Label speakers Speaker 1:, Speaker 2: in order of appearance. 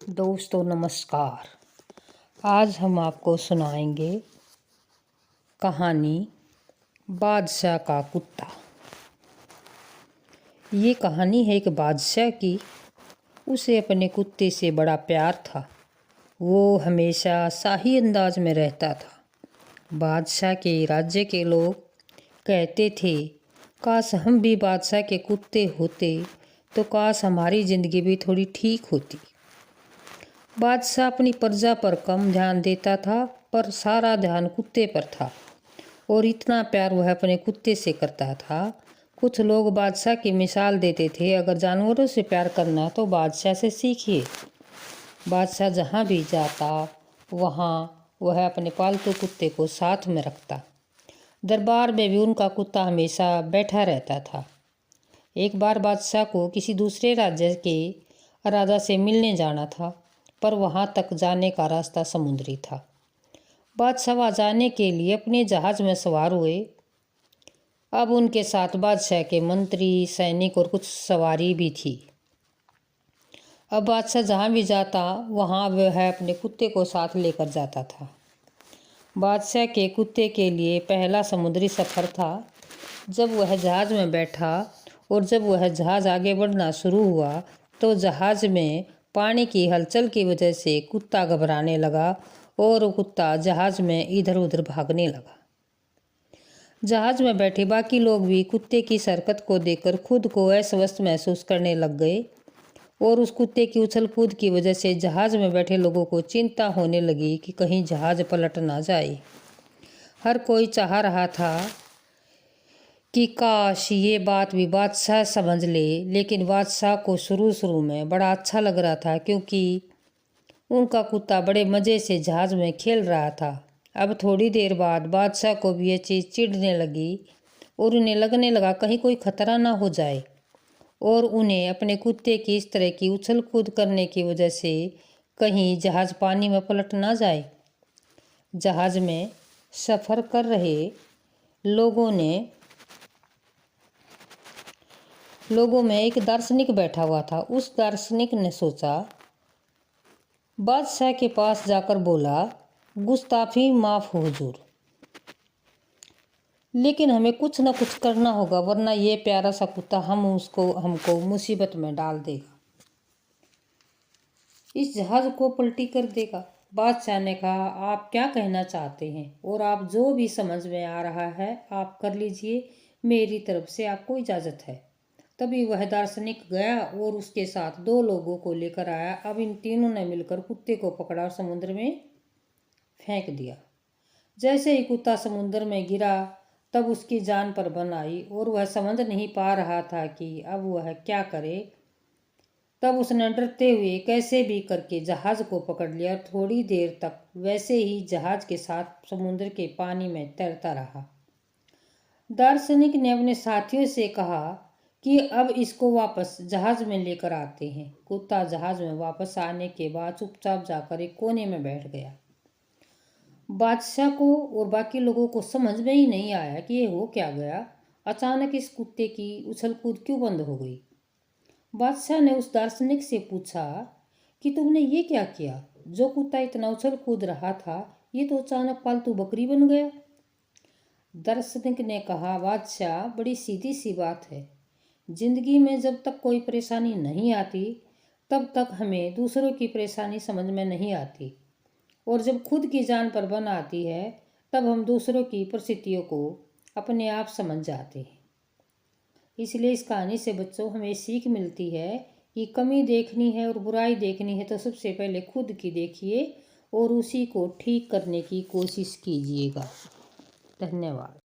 Speaker 1: दोस्तों नमस्कार। आज हम आपको सुनाएंगे कहानी बादशाह का कुत्ता। ये कहानी है एक बादशाह की। उसे अपने कुत्ते से बड़ा प्यार था। वो हमेशा शाही अंदाज में रहता था। बादशाह के राज्य के लोग कहते थे, काश हम भी बादशाह के कुत्ते होते तो काश हमारी ज़िंदगी भी थोड़ी ठीक होती। बादशाह अपनी प्रजा पर कम ध्यान देता था, पर सारा ध्यान कुत्ते पर था और इतना प्यार वह अपने कुत्ते से करता था। कुछ लोग बादशाह की मिसाल देते थे, अगर जानवरों से प्यार करना तो बादशाह से सीखिए। बादशाह जहाँ भी जाता वहाँ वह अपने पालतू कुत्ते को साथ में रखता। दरबार में भी उनका कुत्ता हमेशा बैठा रहता था। एक बार बादशाह को किसी दूसरे राज्य के राजा से मिलने जाना था, पर वहां तक जाने का रास्ता समुद्री था। बादशाह वहां जाने के लिए अपने जहाज में सवार हुए। अब उनके साथ बादशाह के मंत्री, सैनिक और कुछ सवारी भी थी। अब बादशाह जहाँ भी जाता वहाँ वह अपने कुत्ते को साथ लेकर जाता था। बादशाह के कुत्ते के लिए पहला समुद्री सफ़र था। जब वह जहाज में बैठा और जब वह जहाज आगे बढ़ना शुरू हुआ तो जहाज में पानी की हलचल की वजह से कुत्ता घबराने लगा और कुत्ता जहाज में इधर उधर भागने लगा। जहाज में बैठे बाकी लोग भी कुत्ते की हरकत को देखकर खुद को अस्वस्थ महसूस करने लग गए और उस कुत्ते की उछल कूद की वजह से जहाज में बैठे लोगों को चिंता होने लगी कि कहीं जहाज पलट ना जाए। हर कोई चाह रहा था कि काश ये बात भी बादशाह समझ ले, लेकिन बादशाह को शुरू में बड़ा अच्छा लग रहा था क्योंकि उनका कुत्ता बड़े मज़े से जहाज में खेल रहा था। अब थोड़ी देर बाद बादशाह को भी ये चीज़ चिढ़ने लगी और उन्हें लगने लगा कहीं कोई खतरा ना हो जाए और उन्हें अपने कुत्ते की इस तरह की उछल कूद करने की वजह से कहीं जहाज पानी में पलट ना जाए। जहाज में सफ़र कर रहे लोगों में एक दार्शनिक बैठा हुआ था। उस दार्शनिक ने सोचा, बादशाह के पास जाकर बोला, गुस्ताखी माफ़ हो हुजूर, लेकिन हमें कुछ न कुछ करना होगा वरना ये प्यारा सा कुत्ता हमको मुसीबत में डाल देगा, इस जहाज को पलटी कर देगा। बादशाह ने कहा, आप क्या कहना चाहते हैं और आप जो भी समझ में आ रहा है आप कर लीजिए, मेरी तरफ से आपको इजाज़त है। तभी वह दार्शनिक गया और उसके साथ 2 लोगों को लेकर आया। अब इन तीनों ने मिलकर कुत्ते को पकड़ा और समुद्र में फेंक दिया। जैसे ही कुत्ता समुद्र में गिरा तब उसकी जान पर बन आई और वह समझ नहीं पा रहा था कि अब वह क्या करे। तब उसने डरते हुए कैसे भी करके जहाज को पकड़ लिया और थोड़ी देर तक वैसे ही जहाज के साथ समुद्र के पानी में तैरता रहा। दार्शनिक ने अपने साथियों से कहा कि अब इसको वापस जहाज में लेकर आते हैं। कुत्ता जहाज में वापस आने के बाद चुपचाप जाकर एक कोने में बैठ गया। बादशाह को और बाकी लोगों को समझ में ही नहीं आया कि ये हो क्या गया। अचानक इस कुत्ते की उछल कूद क्यों बंद हो गई। बादशाह ने उस दार्शनिक से पूछा कि तुमने ये क्या किया, जो कुत्ता इतना उछल कूद रहा था ये तो अचानक पालतू बकरी बन गया। दार्शनिक ने कहा, बादशाह बड़ी सीधी सी बात है, जिंदगी में जब तक कोई परेशानी नहीं आती तब तक हमें दूसरों की परेशानी समझ में नहीं आती और जब खुद की जान पर बन आती है तब हम दूसरों की परिस्थितियों को अपने आप समझ जाते हैं। इसलिए इस कहानी से बच्चों हमें सीख मिलती है कि कमी देखनी है और बुराई देखनी है तो सबसे पहले खुद की देखिए और उसी को ठीक करने की कोशिश कीजिएगा। धन्यवाद।